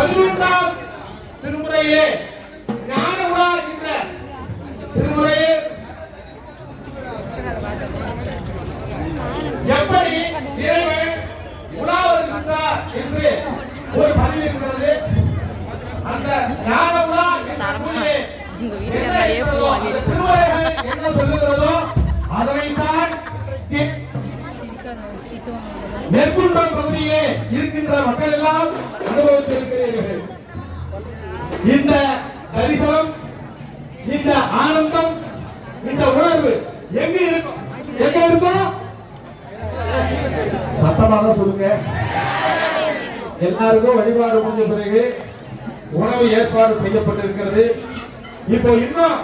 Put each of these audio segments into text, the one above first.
11ஆம் திருமுறையிலே ஞான உலா என்ற திருமுறையை எப்படி இறைவன் உலா வருகின்றார் என்று ஒரு பதிவு இருக்கிறது. அந்த ஞான உலா என்ன சொல்லுகிறதோ அதனைத்தான் நெற்குன்றம் பகுதியிலே இருக்கின்ற மக்கள் எல்லாம் அனுபவித்திருக்கிறீர்கள். இந்த தரிசனம், இந்த ஆனந்தம், இந்த உணர்வு எங்க இருக்கும்? எங்க இருக்கும்? சத்தமாக சொல்லுங்க. எல்லாருக்கும் வழிபாடு முடிஞ்ச பிறகு உணவு ஏற்பாடு செய்யப்பட்டிருக்கிறது. இப்போ இன்னும்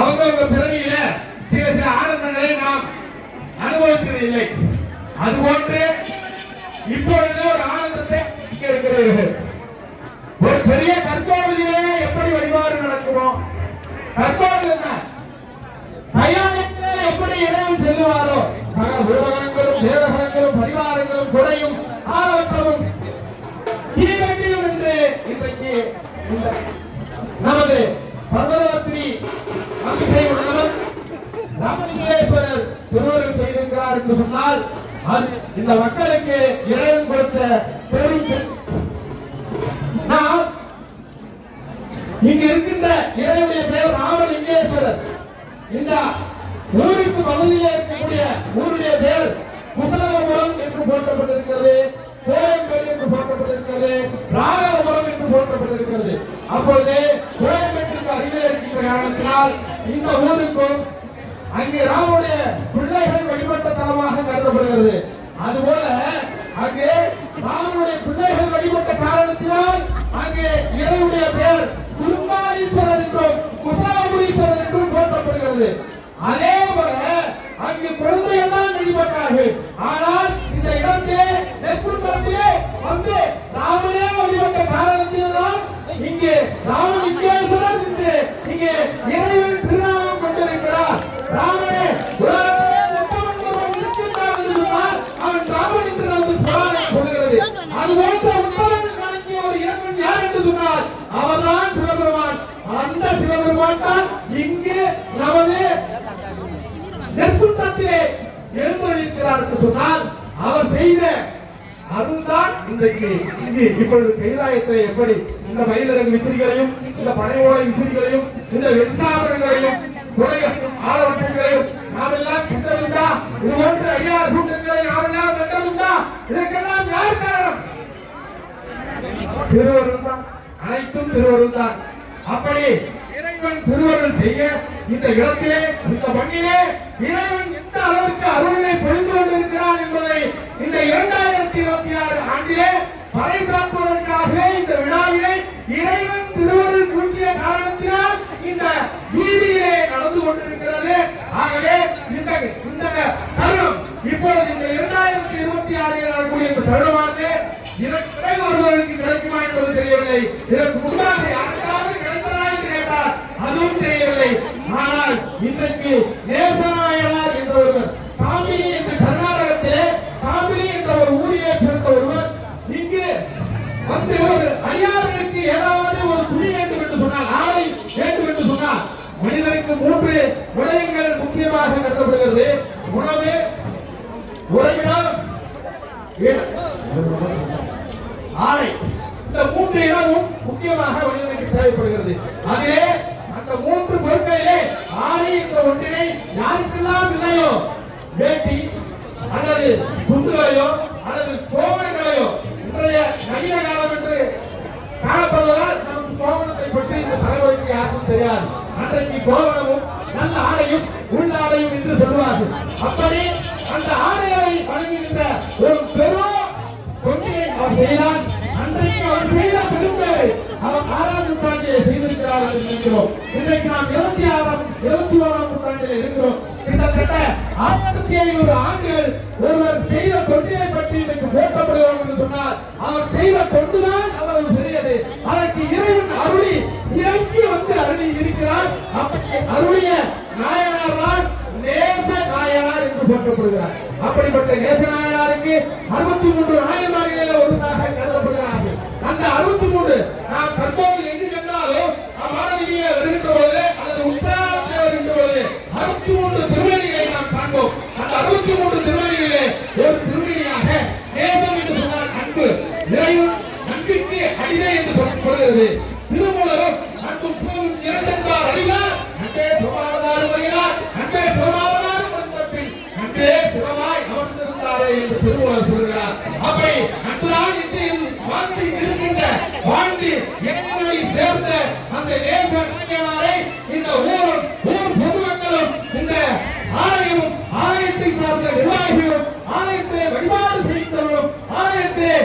அவங்க பிறவியில சில சில ஆனந்தங்களை நாம் அனுபவிப்பதில்லை. அதுபோன்று இப்பொழுது ஒரு ஆனந்தத்தை இருக்கிறீர்கள். ஒரு பெரிய கற்கோவிலே எப்படி வழிபாடு நடக்குமோ, கற்கோவில் என்ன கையாளத்திலே எப்படி இறைவன் செல்லுவாரோ, சகல பூதகணங்களும் தேவகணங்களும் பரிவாரங்களும் குறையும் ஆரவற்றமும் தீவண்டியும் என்று இன்றைக்கு நமது பர்வதவத்திரி அம்பிகை உடனவர் ராமலிங்கேஸ்வரர் திருவருள் செய்திருக்கிறார் என்று சொன்னால் அது இந்த மக்களுக்கு இறைவன் கொடுத்த பெரும். நாம் இங்கு இருக்கின்ற இறைவனுடைய பெயர் ராமலிங்கேஸ்வரர். இந்த ஊருக்கு பகுதியில் இருக்கக்கூடிய ஊருடைய பெயர் குசலபுரம் என்று போற்றப்பட்டிருக்கிறது, கோயம்பேடு என்று போற்றப்பட்டிருக்கிறது, ராகவபுரம் என்று போற்றப்பட்டிருக்கிறது. அப்பொழுது கோயம்பேட்டிற்கு அருகிலே இருக்கின்ற காரணத்தினால் இந்த ஊருக்கும் அங்கே ராமனுடைய பிள்ளைகள் வழிபட்ட தலமாக கருதப்படுகிறது. அதுபோல அங்கே ராமனுடைய பிள்ளைகள் வழிபட்ட காரணத்தினால் அங்கே இறைவனுடைய பெயர் குருமாரீஸ்வரர் என்றும் குசாபுரீஸ்வரர் என்றும் போற்றப்படுகிறது. அதே போல அங்கு குழந்தைகள் தான் வழிபட்டார்கள். ஆனால் இந்த இடத்திலே நெற்குன்றத்திலே வந்து ராமனே வழிபட்ட காரணத்தினால் இங்கே ராமலிங்கேஸ்வரர் என்று இங்கே இறைவன் திருநாமம் கொண்டிருக்கிறார். ராமனே இருக்கின்றார் என்று சொன்னால் அவன் ராமன் என்று நமக்கு புராணம் சொல்கிறது. அதுபோன்ற உத்தமன் வழங்கிய ஒரு இறைவன் யார் என்று சொன்னால் அவர்தான் சிவபெருமான். அந்த சிவபெருமான் தான் இங்கு நமது நெற்குன்றத்திலே எழுந்தருளிக்கிறார் என்று சொன்னால் அவர் செய்த அருள்தான் இன்றைக்கு இங்கு இப்பொழுது கைலாயத்தை எப்படி இந்த மயிலிறகு விசிறிகளையும் இந்த பனையோலை விசிறிகளையும் இந்த வெண்சாமரங்களையும் குறையும் ஆலவட்டங்களையும் நாம் எல்லாம் கண்டதுண்டா? இது போன்ற அடியார் கூட்டங்களை நாம் எல்லாம் கண்டதுண்டா? இதற்கெல்லாம் யார் காரணம்? திருவருள் தான். அனைத்தும் திருவருள் தான். அப்படி இறைவன் திருவருள் செய்ய இந்த இடத்திலே இந்த மண்ணிலே இறைவன் எந்த அளவுக்கு அருளை பொழிந்து கொண்டிருக்கிறான் என்பதை இந்த 2026 ஆண்டிலே பறைசாற்றுவதற்காகவே இந்த விழாவிலே இறைவன் திருவருள் கூட்டிய காரணத்தினால் இந்த வீதியிலே நடந்து கொண்டிருக்கிறது. ஆகவே இந்த தருணம் இப்பொழுது இந்த 2026 நடக்கக்கூடிய இந்த தருணமானது இதற்கு பிறகு ஒருவருக்கு கிடைக்குமா என்பது தெரியவில்லை. இதற்கு முன்பாக யாருக்காவது கிடைத்ததா என்று கேட்டால் அதுவும் தெரியவில்லை. ஆனால் இன்றைக்கு நேசநாயனார் என்ற ஒருவர் காமினி என்று கர்நாடகத்திலே காமினி என்ற ஒரு ஊரிலே பிறந்த ஒருவர் இங்கு வந்து ஒரு அடியார்களுக்கு ஏதாவது ஒரு துணி வேண்டும் என்று சொன்னால், ஆடை வேண்டும் என்று சொன்னால் மனிதனுக்கு 3 விடயங்கள் முக்கியமாக கருதப்படுகிறது. உணவு, உறைவிடம், ஆடை. இந்த 3 இடமும் முக்கியமாக மனிதனுக்கு தேவைப்படுகிறது. அதிலே அந்த 3 பொருட்களிலே ஆடை என்ற ஒன்றினை யாருக்கெல்லாம் இல்லையோ, வேட்டி அல்லது துண்டுகளையோ அல்லது கோவணங்களையோ, இன்றைய நவீன காலம் என்று காணப்படுவதால் நமக்கு கோவணத்தை பற்றி இந்த தலைவருக்கு யாருக்கும் தெரியாது. அன்றைக்கு கோவணமும் நல்ல ஆடையும் உள்ளாடையும் என்று சொல்லுவார்கள். அப்படி அந்த ஆடைகளை வழங்குகின்ற ஒரு பெரும் தொண்டியை அவர் செய்தார். அன்றைக்கு அவர் செய்த பெரும்பேரை அவர் 6ஆம் நூற்றாண்டிலே செய்திருக்கிறார் என்று நினைக்கிறோம். இன்றைக்கு நாம் 21ஆம் நூற்றாண்டிலே இருக்கிறோம். கிட்டத்தட்ட 1500 ஆண்டுகள் ஒருவர் செய்த தொண்டினை பற்றி இன்றைக்கு போற்றப்படுகிறோம் என்று சொன்னால் அவர் செய்த தொண்டுதான் அவ்வளவு பெரியது. அதற்கு இறைவன் அருளி இறங்கி வந்து அருளி இருக்கிறார். அப்படி அருளிய நாயனார் தான் நேச நாயனார் என்று போற்றப்படுகிறார். அப்படிப்பட்ட நேச நாயனாருக்கு 63 நாயன்மார்களில் ஒருவராக கருதப்படுகிறார்கள். திருமூலர் சொல்கிறார். அப்படி அன்றாட வாழ்ந்து இருக்கின்ற வாழ்ந்து இறைவனை சேர்ந்த அந்த நேச நாயனாரை இந்த ஊர் பொதுமக்களும் இந்த ஆலயமும் ஆலயத்தை சார்ந்த நிர்வாகிகளும் ஆலயத்திலே வழிபாடு செய்தவர்களும் ஆலயத்திலே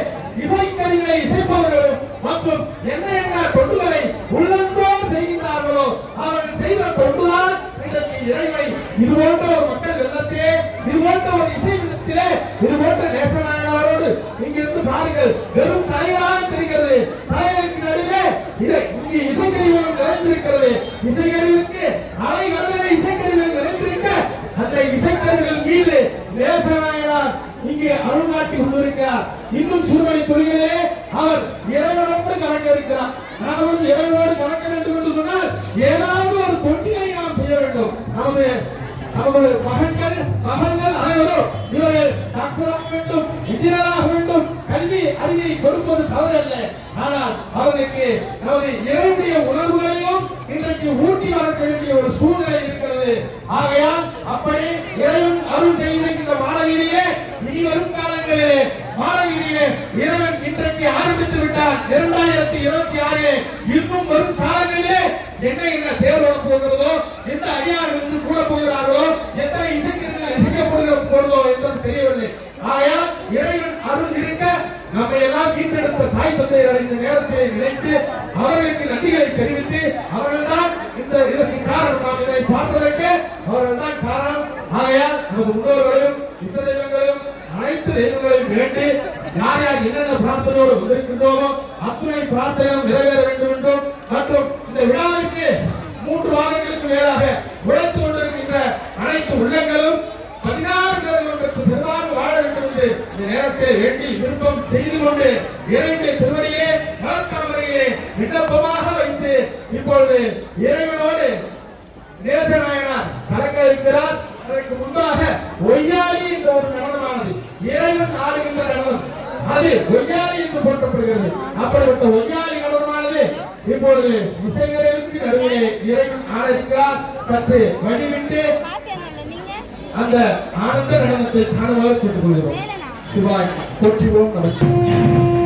இசைக்கருவிகளை இசைப்பவர்களும் மற்றும் என்ன தொண்டுகளை உள்ளந்தோடு செய்கின்றார்களோ அவர்கள் செய்த தொண்டுதான் இன்றைக்கு இறைவை இது போன்ற ஒரு மக்கள் வெள்ளத்திலே இது போன்ற ஒரு இசை விதத்திலே இது போன்ற நேசநாயனாரோடு இங்கிருந்து பாருங்கள் வெறும் தலைவராக தெரிகிறது. தலைவருக்கு நடுவே இங்கே இசைக்கருவிகள் நிறைந்திருக்கிறது. இசைக்கருவிக்கு அலை கடலிலே இசைக்கருவிகள் நிறைந்திருக்க அந்த இசைக்கருவிகள் மீது நேசநாயனார் இங்கே அருள் நாட்டி கொண்டிருக்கிறார். இன்னும் சிறுமணி தொழிலே அவர் இறைவனோடு கலக்க இருக்கிறார். நாமும் இறைவனோடு கலக்க வேண்டும் என்று சொன்னால் ஏதாவது ஒரு தொண்டினை நாம் செய்ய வேண்டும். நமது மகன்கள் அனைவரும் இவர்கள் டாக்டராக வேண்டும், இன்ஜினியராக வேண்டும், கல்வி அறிவை கொடுப்பது தவறல்ல. ஆனால் அவர்களுக்கு நமது இறைவனுடைய உணர்வுகளையும் இன்றைக்கு ஊட்டி வளர்க்க வேண்டிய ஒரு சூழ்நிலை இருக்கிறது. ஆகையால் அப்படி இறைவன் அருள் செய்கின்ற மாணவியிலே இனி வரும் காலங்களிலே மாணவியிலே இறைவன் இன்றைக்கு ஆரம்பித்து விட்டார். 2026 இன்னும் வரும் காலங்களிலே என்ன தேர்வு போகிறதோ, எந்த அடியார்கள் கூட போகிறார்களோ, எத்தனை இசைக்கருவிகள் இசைக்கப்படுகிறதோ என்பது தெரியவில்லை. ஆகையால் இறைவன் அருள் இருக்க நம்மை எல்லாம் வீட்டெடுத்த தாய் தந்தையர் இந்த நேரத்தில் நினைத்து அவர்களுக்கு நன்றிகளை தெரிவித்து அவர்கள்தான் இதற்கு காரணம். நாம் இதனை பார்ப்பதற்கு அவர்கள்தான் காரணம். ஆகையால் நமது முன்னோர்களையும் இசை தெய்வங்களையும் அனைத்து தெய்வங்களையும் வேண்டி யார் யார் என்னென்ன பிரார்த்தனையோடு வந்திருக்கின்றோமோ அத்துணை பிரார்த்தனையும் நிறைவேற வேண்டும் என்றும் மற்றும் இந்த விழாவிற்கு 3 வாரங்களுக்கு மேலாக உழைத்து கொண்டிருக்கின்ற அனைத்து உள்ளங்களும் 16 பேர்கள் பெற்று பெருமாறு வாழ வேண்டும் என்று இந்த நேரத்தில் வேண்டி விருப்பம் செய்து கொண்டு இறைவனுடைய திருவடியிலே மலர்த்தாமரையிலே விண்ணப்பமாக வைத்து இப்பொழுது இறைவனோடு நேசநாயனார் கலக்க இருக்கிறார். அதற்கு முன்பாக ஒய்யாளி என்ற ஒரு நடனமானது இறைவன் ஆடுகின்ற நடனம், அது ஒய்யாளி என்று போற்றப்படுகிறது. அப்படிப்பட்ட ஒய்யாளி நடனமானது இப்பொழுது இசைகர்களுக்கு நடுவே இறைவன் ஆட இருக்கிறார். சற்று வழிவிட்டு அந்த ஆனந்த நடனத்தை காணுமாறு கேட்டுக்கொள்கிறோம். சிவாய் போற்றுவோம். நமச்சிவாய்.